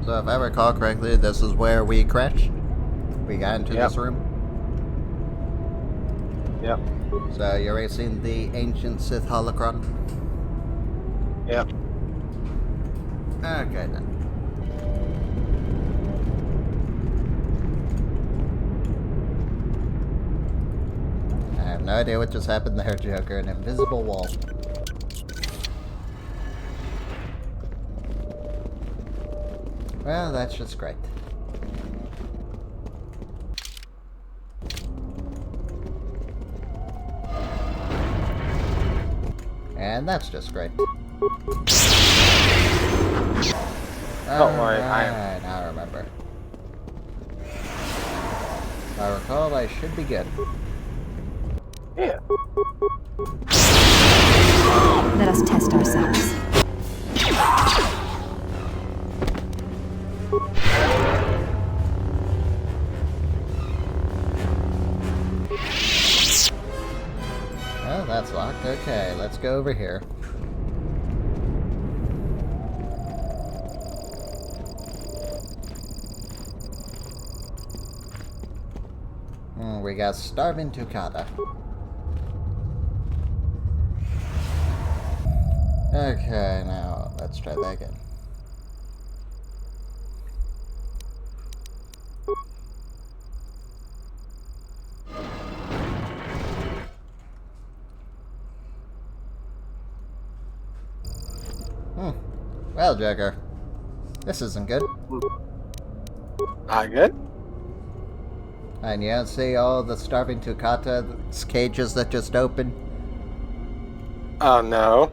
So if I recall correctly, this is where we crashed. We got into this room. Yep. So you're racing the ancient Sith holocron? Yep. Okay then. I have no idea what just happened there, Joker. An invisible wall. Well, that's just great. And that's just great. Don't worry, I am. Now I remember. If I recall, I should be good. Yeah. Let us test ourselves. Oh, that's locked. Okay, let's go over here. We got Starving Tukata. Okay, now let's try that again. Well, Joker, this isn't good. Not good? And you don't see all the Starving Tukata cages that just opened? Oh no.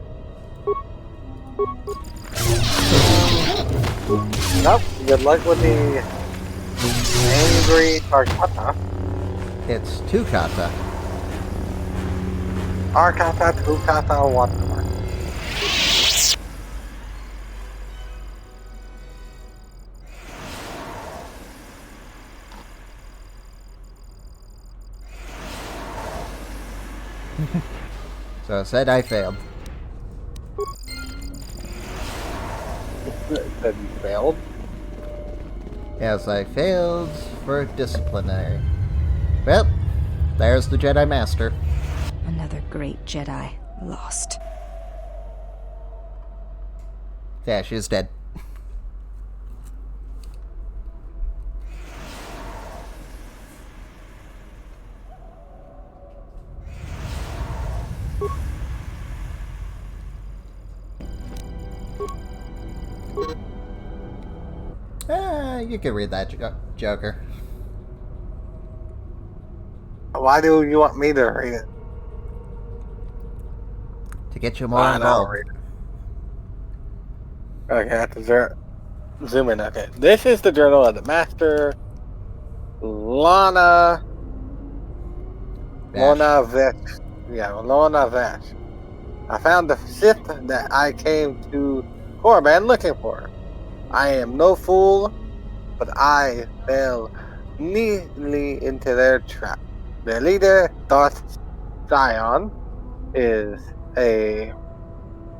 Nope. Good luck with the angry Arcata. It's Tukata. Arcata, Tukata, whatever. So I said I failed. That you failed? Yes, I failed for disciplinary. Well, there's the Jedi Master. Another great Jedi lost. Yeah, she's dead. You can read that, Joker. Why do you want me to read it? To get you more I'll involved. read it. Okay, I have to zoom in. Okay, this is the journal of the Master Lana Vesh. Yeah, Lana Vesh. I found the Sith that I came to Korriban looking for. I am no fool, but I fell neatly into their trap. Their leader, Darth Sion, is a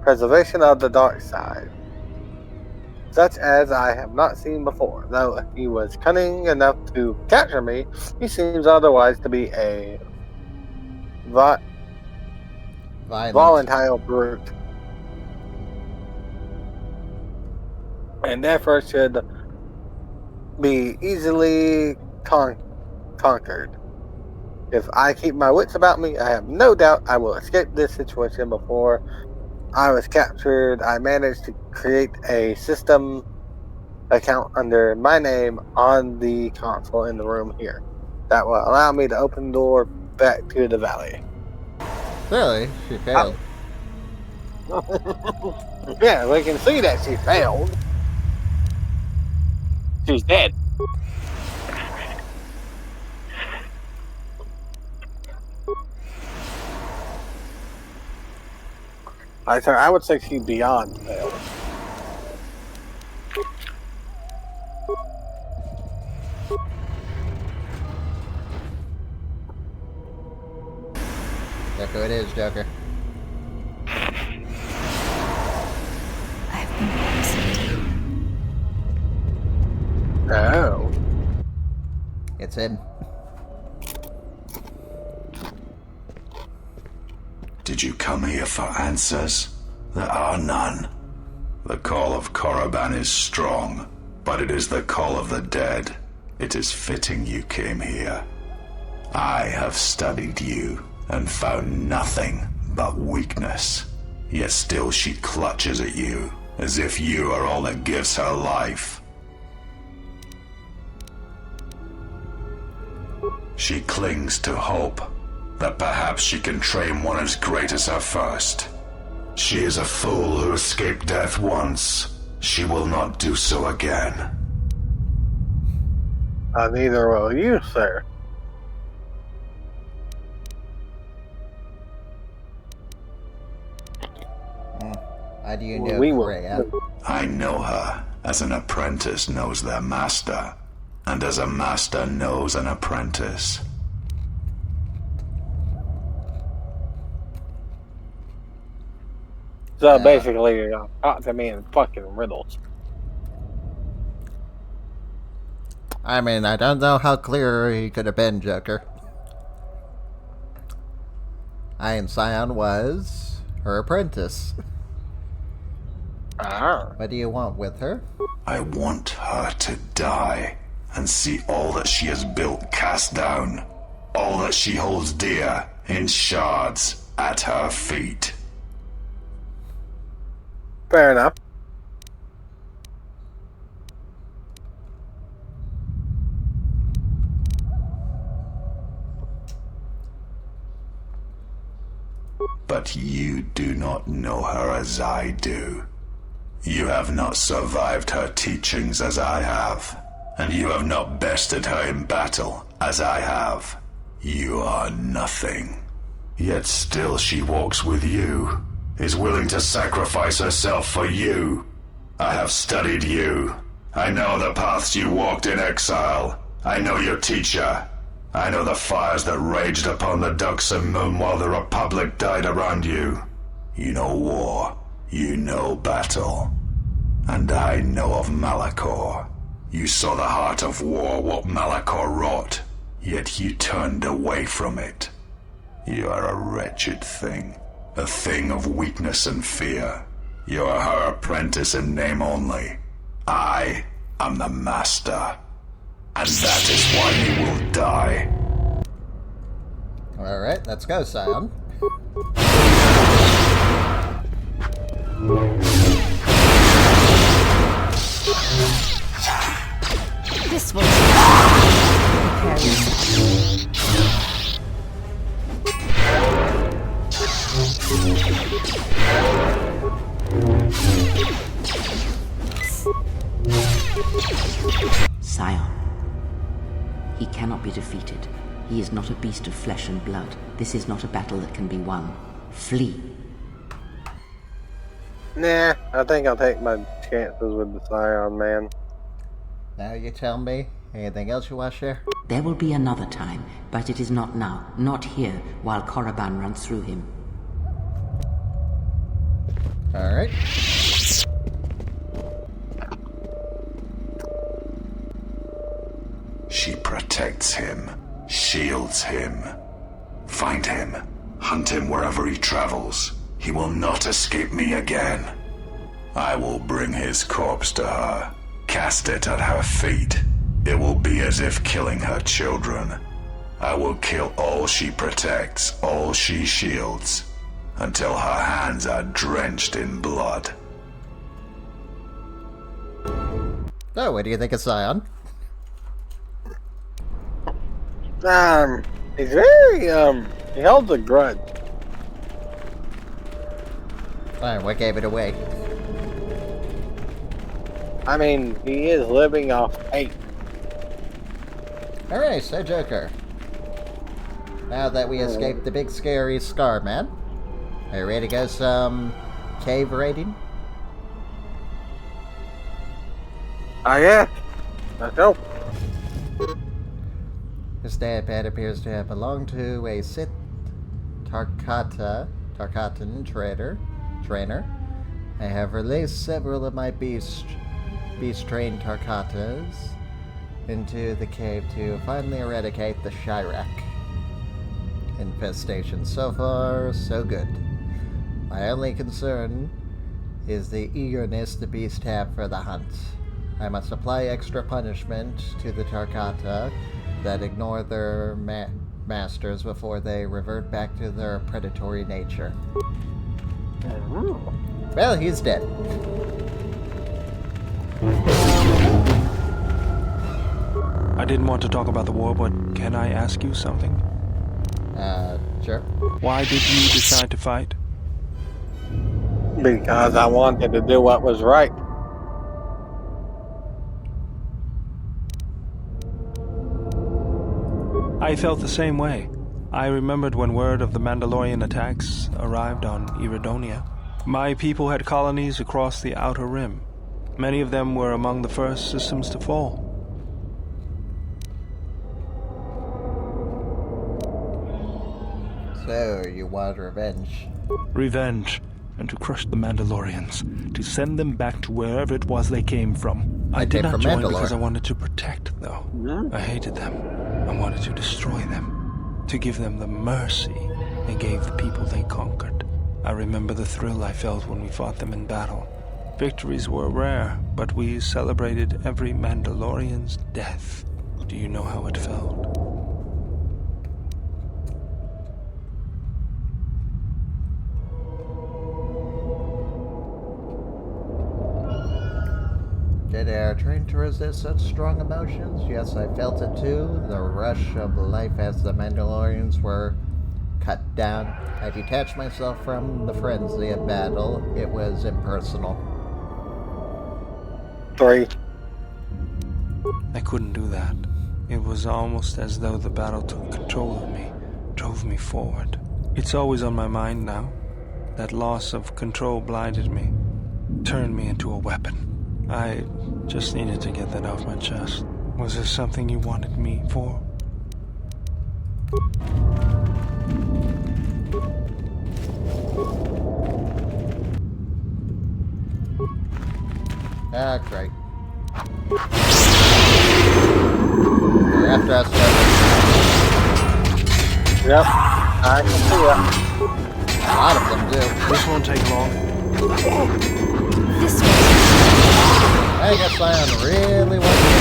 preservation of the dark side, such as I have not seen before. Though he was cunning enough to capture me, he seems otherwise to be a volatile brute, and therefore should be easily conquered. If I keep my wits about me, I have no doubt I will escape this situation. Before I was captured, I managed to create a system account under my name on the console in the room here that will allow me to open the door back to the valley. Really? She failed. Yeah, we can see that she failed. She's dead. I would say she's beyond failed. Look who it is, Joker. I've been poisoned. it's him. Did you come here for answers? There are none. The call of Korriban is strong, but it is the call of the dead. It is fitting you came here. I have studied you and found nothing but weakness. Yet still she clutches at you, as if you are all that gives her life. She clings to hope that perhaps she can train one as great as her first. She is a fool who escaped death once. She will not do so again. Neither will you, sir. How do you know Freya? I know her as an apprentice knows their master, and as a master knows an apprentice. So basically, you're talk to me in fucking riddles. I mean, I don't know how clear he could have been, Joker. And Scion was her apprentice. Ah. What do you want with her? I want her to die and see all that she has built cast down, all that she holds dear in shards at her feet. Fair enough. But you do not know her as I do. You have not survived her teachings as I have, and you have not bested her in battle as I have. You are nothing. Yet still she walks with you, is willing to sacrifice herself for you. I have studied you. I know the paths you walked in exile. I know your teacher. I know the fires that raged upon the Duxon Moon while the Republic died around you. You know war. You know battle. And I know of Malachor. You saw the heart of war, what Malachor wrought, yet you turned away from it. You are a wretched thing, a thing of weakness and fear. You are her apprentice in name only. I am the master. And that is why you will die. Alright, let's go, Scion. This will prepare Scion. He cannot be defeated. He is not a beast of flesh and blood. This is not a battle that can be won. Flee. Nah, I think I'll take my chances with the Scion, man. Now you tell me. Anything else you want to share? There will be another time, but it is not now. Not here, while Korriban runs through him. Alright. She protects him, shields him. Find him, hunt him wherever he travels. He will not escape me again. I will bring his corpse to her, cast it at her feet. It will be as if killing her children. I will kill all she protects, all she shields, until her hands are drenched in blood. So, what do you think of Scion? He's very, he holds a grudge. Fine, what gave it away? I mean, he is living off hate. Alright, so Joker. Now that we escaped the big scary Scar Man, are you ready to go some cave raiding? Yeah. Let's go. This dad appears to have belonged to a Sith Tarkatan trainer. I have released several of my beast-trained Tarkatas into the cave to finally eradicate the Kashyyyk infestation. So far, so good. My only concern is the eagerness the beasts have for the hunt. I must apply extra punishment to the Tarkata that ignore their masters before they revert back to their predatory nature. Well, he's dead. I didn't want to talk about the war, but can I ask you something? Sure. Why did you decide to fight? Because I wanted to do what was right. I felt the same way. I remembered when word of the Mandalorian attacks arrived on Iridonia. My people had colonies across the Outer Rim. Many of them were among the first systems to fall. So, you want revenge? Revenge, and to crush the Mandalorians, to send them back to wherever it was they came from. I did not join because I wanted to protect, though. I hated them. I wanted to destroy them, to give them the mercy they gave the people they conquered. I remember the thrill I felt when we fought them in battle. Victories were rare, but we celebrated every Mandalorian's death. Do you know how it felt? Jedi are trained to resist such strong emotions. Yes, I felt it too. The rush of life as the Mandalorians were cut down. I detached myself from the frenzy of battle. It was impersonal. 3. I couldn't do that. It was almost as though the battle took control of me, drove me forward. It's always on my mind now. That loss of control blinded me, turned me into a weapon. I just needed to get that off my chest. Was there something you wanted me for? Ah, great. They're after us, Jedi. Yep, I can see A lot of them do. This won't take long. This way. I guess I am really wanting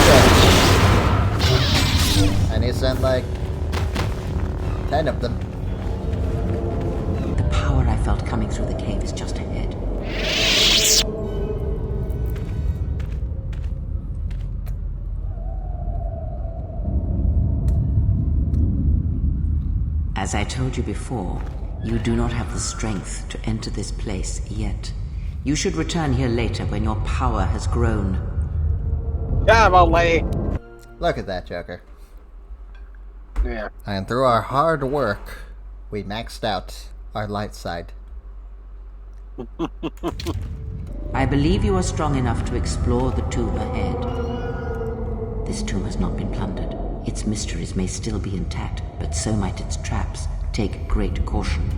to go. And he sent like 10 of them. The power I felt coming through the cave is just ahead. As I told you before, you do not have the strength to enter this place yet. You should return here later when your power has grown. it. Cavalry! Look at that, Joker. Yeah. And through our hard work, we maxed out our light side. I believe you are strong enough to explore the tomb ahead. This tomb has not been plundered. Its mysteries may still be intact, but so might its traps. Take great caution.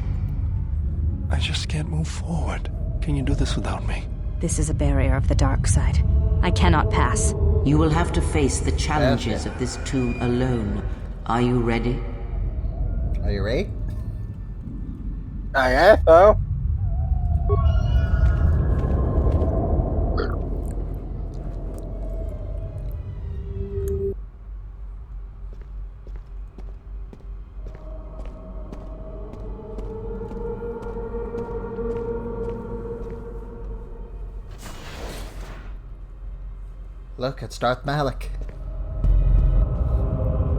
I just can't move forward. Can you do this without me? This is a barrier of the dark side. I cannot pass. You will have to face the challenges of this tomb alone. Are you ready? Are you ready? I guess so. Look, it's Darth Malik.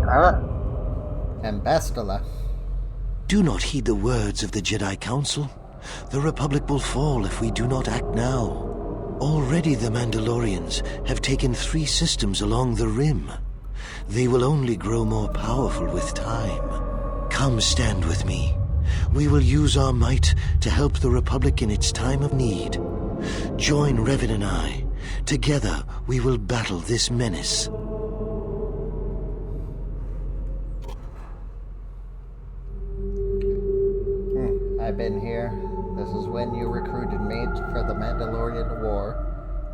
Huh? And Bastila. Do not heed the words of the Jedi Council. The Republic will fall if we do not act now. Already the Mandalorians have taken 3 systems along the Rim. They will only grow more powerful with time. Come stand with me. We will use our might to help the Republic in its time of need. Join Revan and I. Together we will battle this menace. I've been here. This is when you recruited me for the Mandalorian War.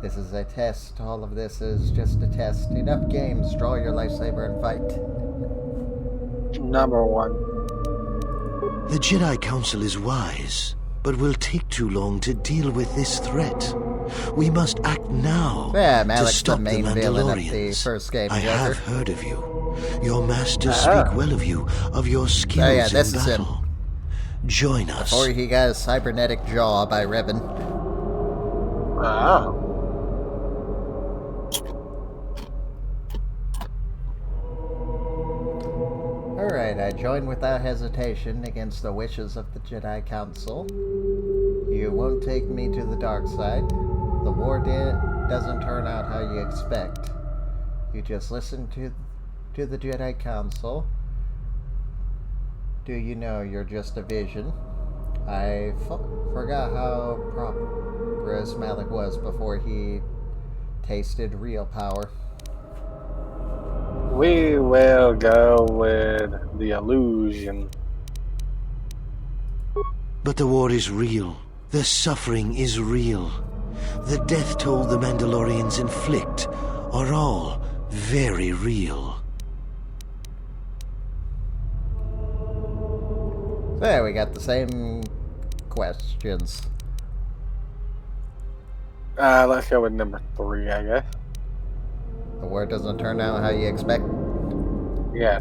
This is a test. All of this is just a test. Enough games. Draw your lightsaber and fight. Number 1. The Jedi Council is wise, but will take too long to deal with this threat. We must act now to stop the Mandalorians. I have heard of you. Your masters speak well of you, of your skills in battle. Join us. Before he got his cybernetic jaw by Revan. Alright, I join without hesitation against the wishes of the Jedi Council. You won't take me to the dark side. The war doesn't turn out how you expect. You just listen to the Jedi Council. Do you know you're just a vision? I forgot how prosperous Malik was before he tasted real power. We will go with the illusion. But the war is real. The suffering is real. The death toll the Mandalorians inflict are all very real. There, we got the same questions. Let's go with number 3, I guess. The war doesn't turn out how you expect? Yeah.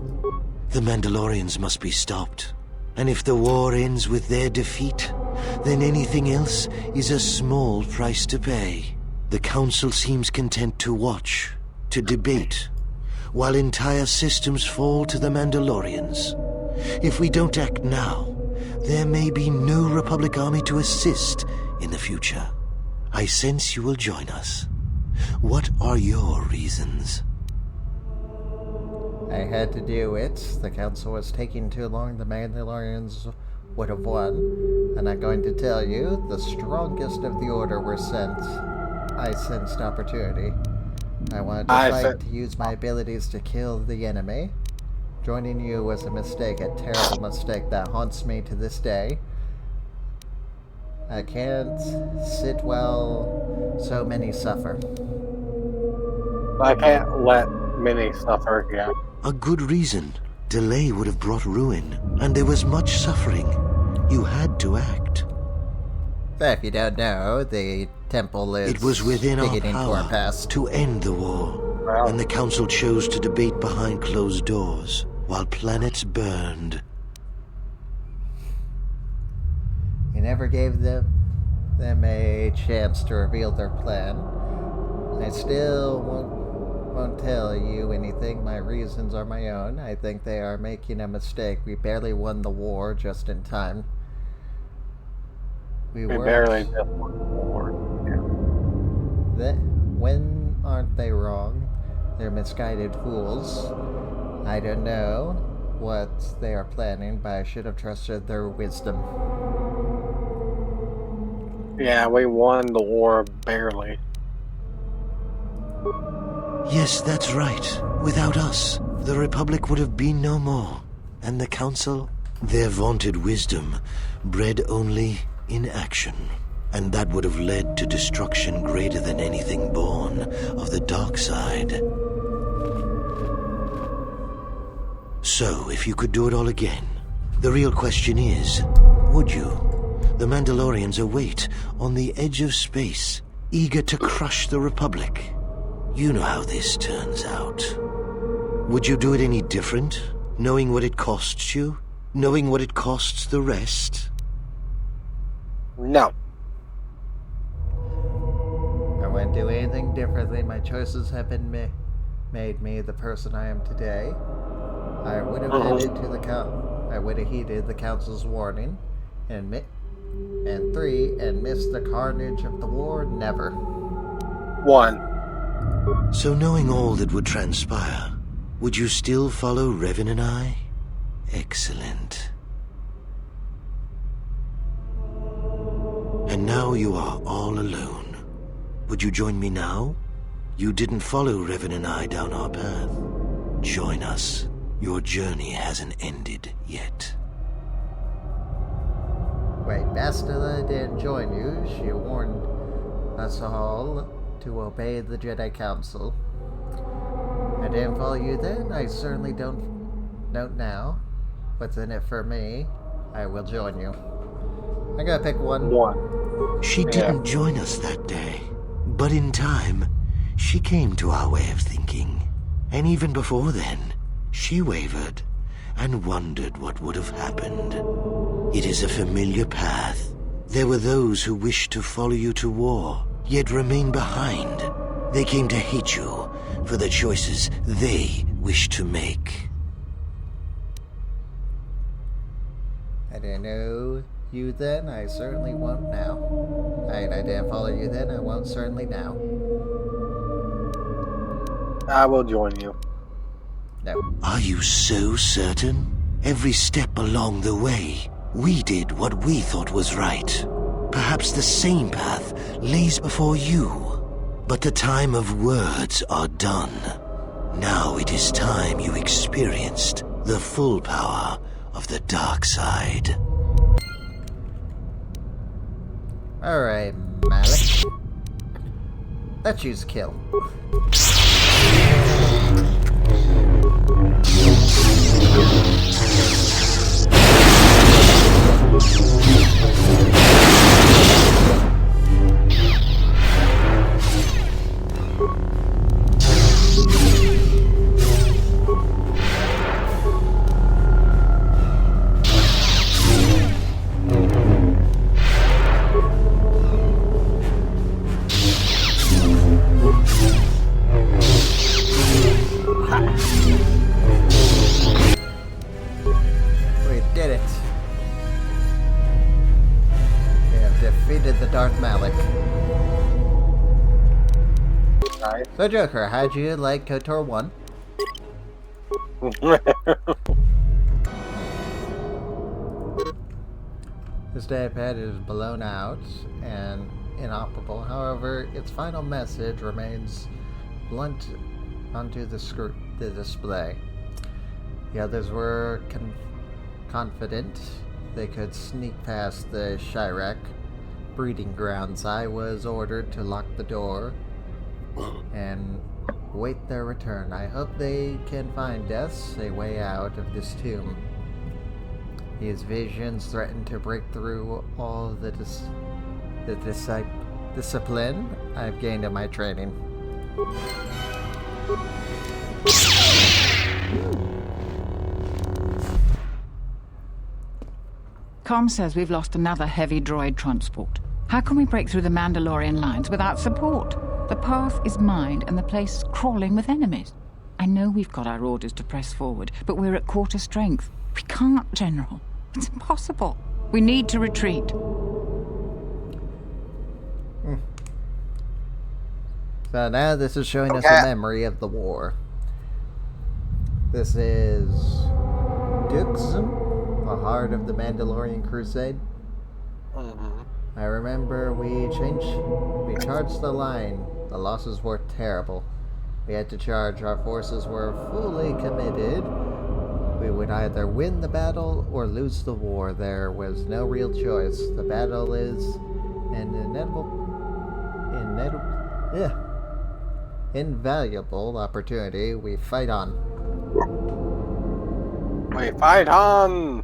The Mandalorians must be stopped. And if the war ends with their defeat, then anything else is a small price to pay. The Council seems content to watch, to debate, while entire systems fall to the Mandalorians. If we don't act now, there may be no Republic army to assist in the future. I sense you will join us. What are your reasons? I had to do it. The Council was taking too long. The Mandalorians would have won. I'm not going to tell you. The strongest of the Order were sent. I sensed opportunity. I wanted to fight to use my abilities to kill the enemy. Joining you was a mistake, a terrible mistake that haunts me to this day. I can't sit while so many suffer. I can't let many suffer, yeah. A good reason. Delay would have brought ruin, and there was much suffering. You had to act. If you don't know, the temple is it was within our power past to end the war, and the Council chose to debate behind closed doors, while planets burned. You never gave them a chance to reveal their plan. I still won't tell you anything. My reasons are my own. I think they are making a mistake. We barely won the war just in time. We barely just won the war. Yeah. When aren't they wrong? They're misguided fools. I don't know what they are planning, but I should have trusted their wisdom. Yeah, we won the war barely. Yes, that's right. Without us, the Republic would have been no more. And the Council, their vaunted wisdom, bred only in action. And that would have led to destruction greater than anything born of the dark side. So, if you could do it all again, the real question is, would you? The Mandalorians await on the edge of space, eager to crush the Republic. You know how this turns out. Would you do it any different, knowing what it costs you? Knowing what it costs the rest? No. I wouldn't do anything differently. My choices have been made me the person I am today. I would have heeded the Council's warning, and missed the carnage of the war. Never. 1. So knowing all that would transpire, would you still follow Revan and I? Excellent. And now you are all alone. Would you join me now? You didn't follow Revan and I down our path. Join us. Your journey hasn't ended yet. Wait, Bastila didn't join you. She warned us all to to obey the Jedi Council. I didn't follow you then, I certainly don't now. What's in it for me? I will join you. I gotta pick one. She didn't join us that day, but in time, she came to our way of thinking. And even before then, she wavered and wondered what would have happened. It is a familiar path. There were those who wished to follow you to war, yet remain behind. They came to hate you for the choices they wished to make. I didn't know you then, I certainly won't now. I didn't follow you then, I won't certainly now. I will join you. No. Are you so certain? Every step along the way, we did what we thought was right. Perhaps the same path lays before you. But the time of words are done. Now it is time you experienced the full power of the dark side. Alright, Malik. Let's use kill. We did it. We have defeated the Dark Malik. Nice. So Joker, how'd you like KOTOR 1? This datapad is blown out and inoperable. However, its final message remains blunt onto the display. The others were confident they could sneak past the Kashyyyk breeding grounds. I was ordered to lock the door and wait their return. I hope they can find us a way out of this tomb. These visions threaten to break through all the discipline I've gained in my training. Com says we've lost another heavy droid transport. How can we break through the Mandalorian lines without support? The path is mined and the place is crawling with enemies. I know we've got our orders to press forward, but we're at quarter strength. We can't, General. It's impossible. We need to retreat. So now this is showing us a memory of the war. This is Duxum, the heart of the Mandalorian Crusade. I remember we charged the line. The losses were terrible. We had to charge. Our forces were fully committed. We would either win the battle or lose the war. There was no real choice. The battle is an invaluable opportunity. We fight on. We fight on!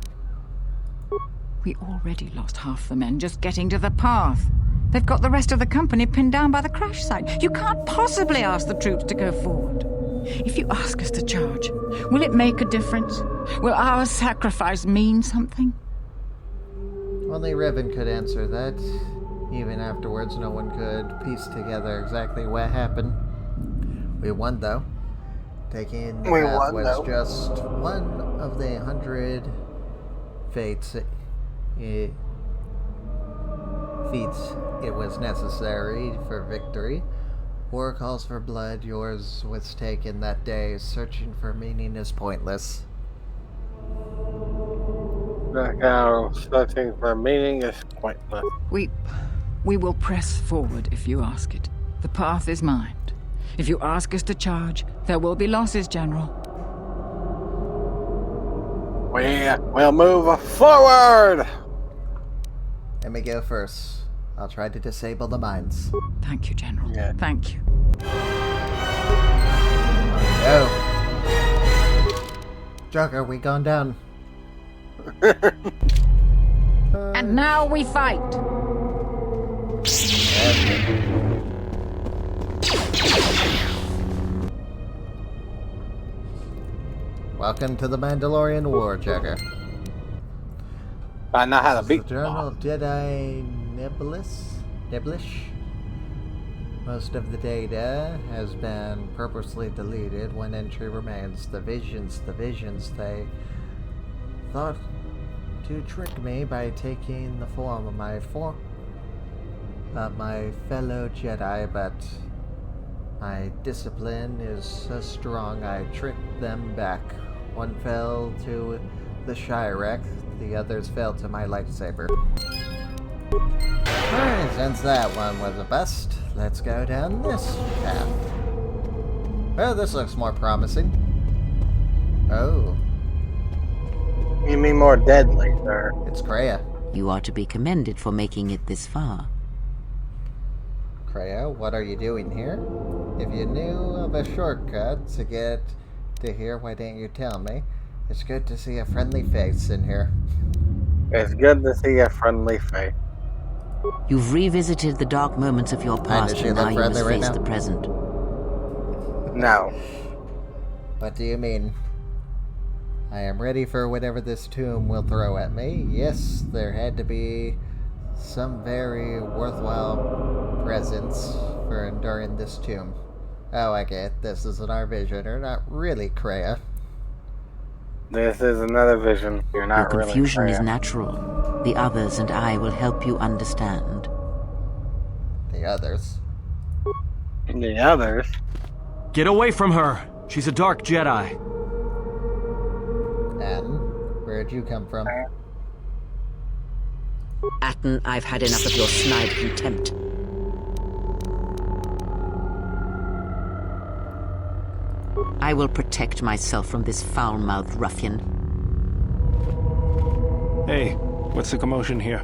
We already lost half the men just getting to the path. They've got the rest of the company pinned down by the crash site. You can't possibly ask the troops to go forward. If you ask us to charge, will it make a difference? Will our sacrifice mean something? Only Revan could answer that. Even afterwards, no one could piece together exactly what happened. We won, though. Taking the path was just one of the 100 feats it was necessary for victory. War calls for blood. Yours was taken that day. Searching for meaning is pointless. Searching for meaning is pointless. We will press forward if you ask it. The path is mined. If you ask us to charge, there will be losses, General. We'll move forward! Let me go first. I'll try to disable the mines. Thank you, General. Yeah. Thank you. Oh. Joker, we gone down. And now we fight! Welcome to the Mandalorian War, Joker. I know how to beat the Journal of Jedi Neblish. Most of the data has been purposely deleted. One entry remains. The visions, they thought to trick me by taking the form of my fellow Jedi, but my discipline is so strong I tricked them back. One fell to the Kashyyyk, the others fell to my lightsaber. Alright, since that one was a bust, let's go down this path. Well, this looks more promising. Oh. You mean more deadly, sir? It's Kreia. You are to be commended for making it this far. Kreia, what are you doing here? If you knew of a shortcut to get to here, why didn't you tell me? It's good to see a friendly face in here. It's good to see a friendly face. You've revisited the dark moments of your past, and now you must face the present. No. What do you mean? I am ready for whatever this tomb will throw at me. Yes, there had to be some very worthwhile presence for enduring this tomb. Oh, I get it. This isn't our vision, or not really, Kreia. This is another vision. You're not Your really confusion is Kreia. natural. The others and I will help you understand. The others? The others? Get away from her! She's a dark Jedi. And where'd you come from? Atton, I've had enough of your snide contempt. I will protect myself from this foul-mouthed ruffian. Hey, what's the commotion here?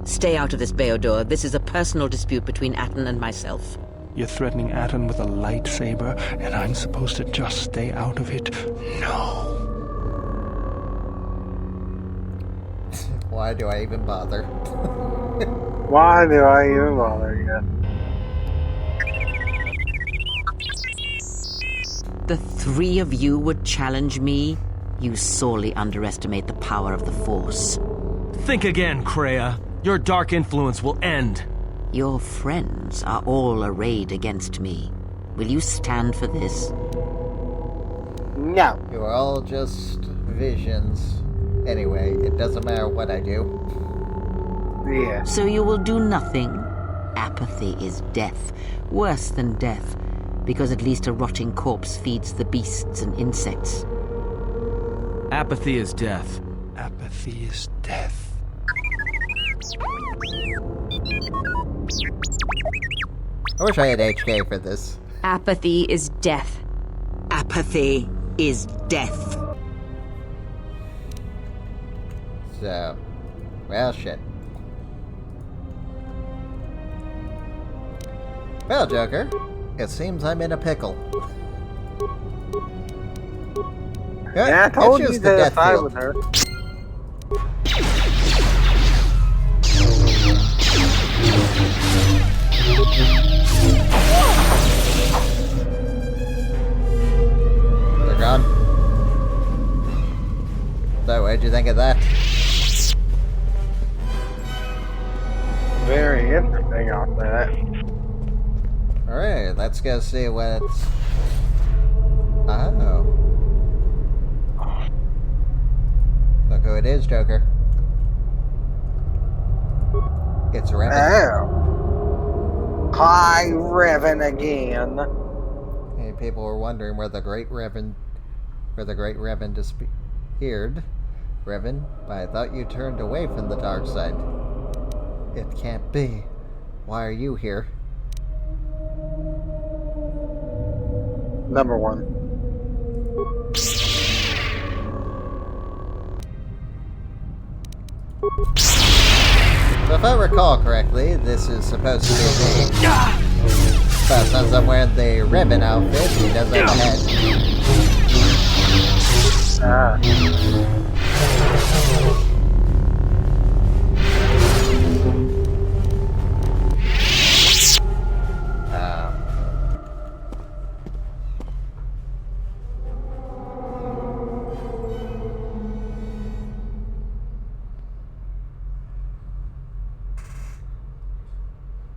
Stay out of this, Beodor. This is a personal dispute between Atton and myself. You're threatening Atton with a lightsaber, and I'm supposed to just stay out of it? No. Why do I even bother? Why do I even bother yet? The three of you would challenge me? You sorely underestimate the power of the Force. Think again, Kreia. Your dark influence will end. Your friends are all arrayed against me. Will you stand for this? No. You are all just visions. Anyway, it doesn't matter what I do. Yeah. So you will do nothing? Apathy is death. Worse than death. Because at least a rotting corpse feeds the beasts and insects. Apathy is death. Apathy is death. I wish I had HK for this. Apathy is death. Apathy is death. So, well, shit. Well, Joker, it seems I'm in a pickle. Yeah, I told you to side with her. They're gone. So, what'd you think of that? Very interesting off that. Alright, let's go see what's... Oh. Look who it is, Joker. It's Revan. Oh. Hi, Revan again. Hey, people were wondering where the Great Revan disappeared. Revan, but I thought you turned away from the dark side. It can't be. Why are you here? Number one. So if I recall correctly, this is supposed to be the... But since I'm wearing the ribbon outfit, he doesn't have a head.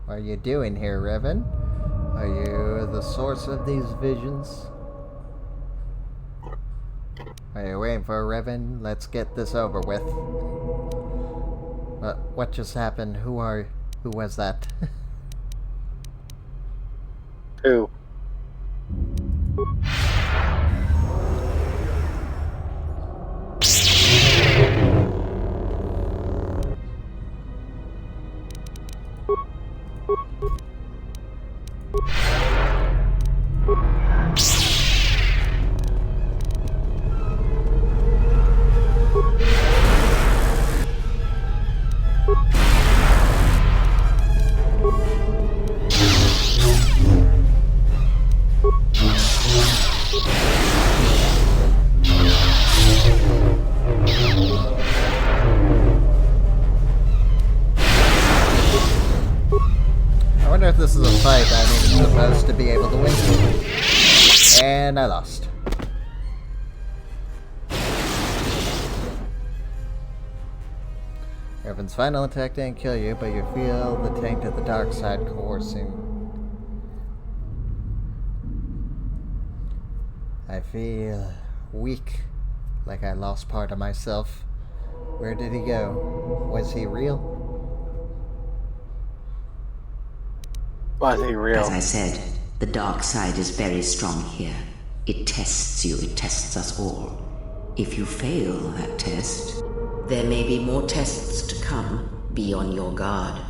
What are you doing here, Revan? Are you the source of these visions? Are you waiting for a Revan? Let's get this over with. What just happened? Who was that? Who? I wonder if this is a fight I'm even supposed to be able to win. And I lost. Revan's final attack didn't kill you, but you feel the taint of the dark side coursing. I feel weak, like I lost part of myself. Where did he go? Was he real? Was he real? As I said, the dark side is very strong here. It tests you, it tests us all. If you fail that test, there may be more tests to come. Be on your guard.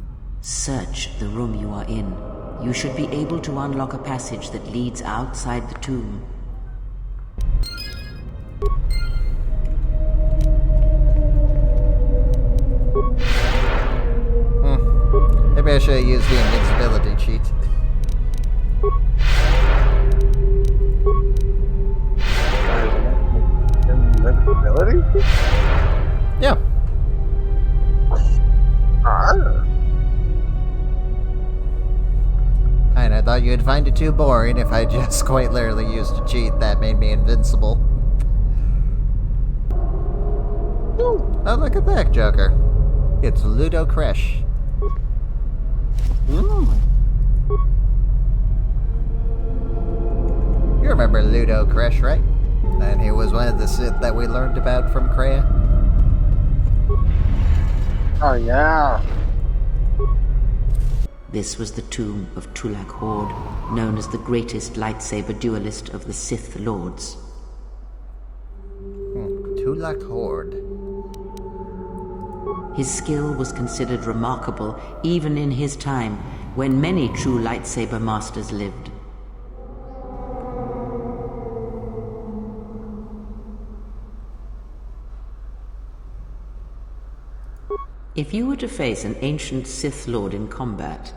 Search the room you are in. You should be able to unlock a passage that leads outside the tomb. Maybe I should have used the invincibility cheat. Invincibility? Yeah. And I thought you'd find it too boring if I just quite literally used a cheat that made me invincible. Oh, look at that, Joker. It's Ludo Kresh. You remember Ludo Kresh, right? And he was one of the Sith that we learned about from Kreia. Oh, yeah. This was the tomb of Twi'leks Horde, known as the greatest lightsaber duelist of the Sith Lords. Twi'leks Horde. His skill was considered remarkable even in his time, when many true lightsaber masters lived. If you were to face an ancient Sith Lord in combat,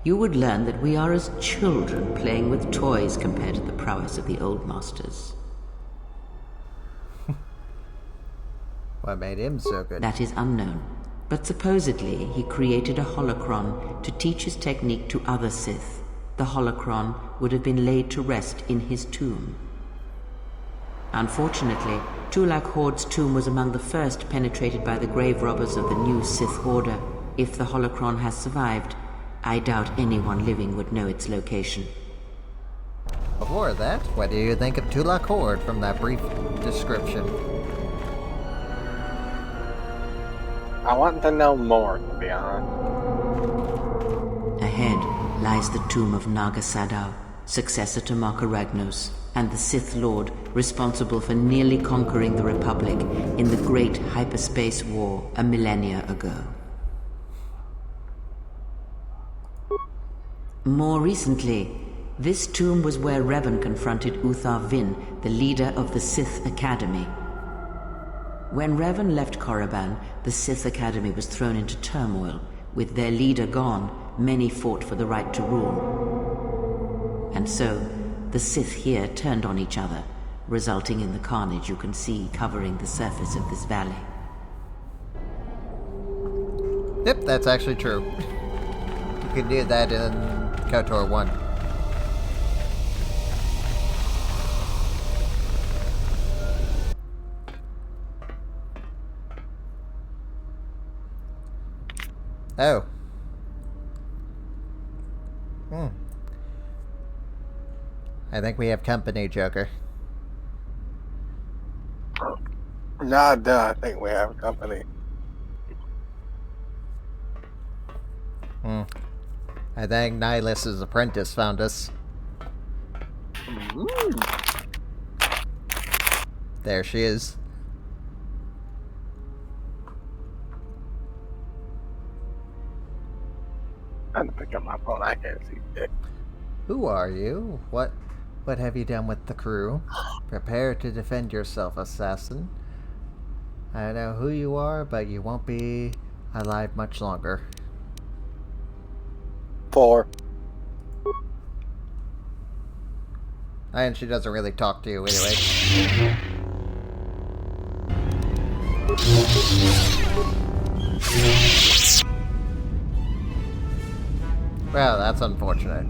you would learn that we are as children playing with toys compared to the prowess of the old masters. What made him so good? That is unknown, but supposedly he created a holocron to teach his technique to other Sith. The holocron would have been laid to rest in his tomb. Unfortunately, Twi'leks Horde's tomb was among the first penetrated by the grave robbers of the new Sith Order. If the holocron has survived, I doubt anyone living would know its location. Before that, what do you think of Twi'leks Horde from that brief description? I want to know more, to be honest. Ahead lies the tomb of Naga Sadow, successor to Marka Ragnos, and the Sith Lord responsible for nearly conquering the Republic in the Great Hyperspace War a millennia ago. More recently, this tomb was where Revan confronted Uthar Vin, the leader of the Sith Academy. When Revan left Korriban, the Sith Academy was thrown into turmoil, With their leader gone, many fought for the right to rule. And so, the Sith here turned on each other, resulting in the carnage you can see covering the surface of this valley. Yep, that's actually true. You can do that in KOTOR 1. Oh. I think we have company, Joker. Nah, I think we have company. I think Nihilus' apprentice found us. There she is. I'm gonna pick up my phone. I can't see it. Who are you? What have you done with the crew? Prepare to defend yourself, assassin. I don't know who you are, but you won't be alive much longer. 4. And she doesn't really talk to you anyway. Well, that's unfortunate.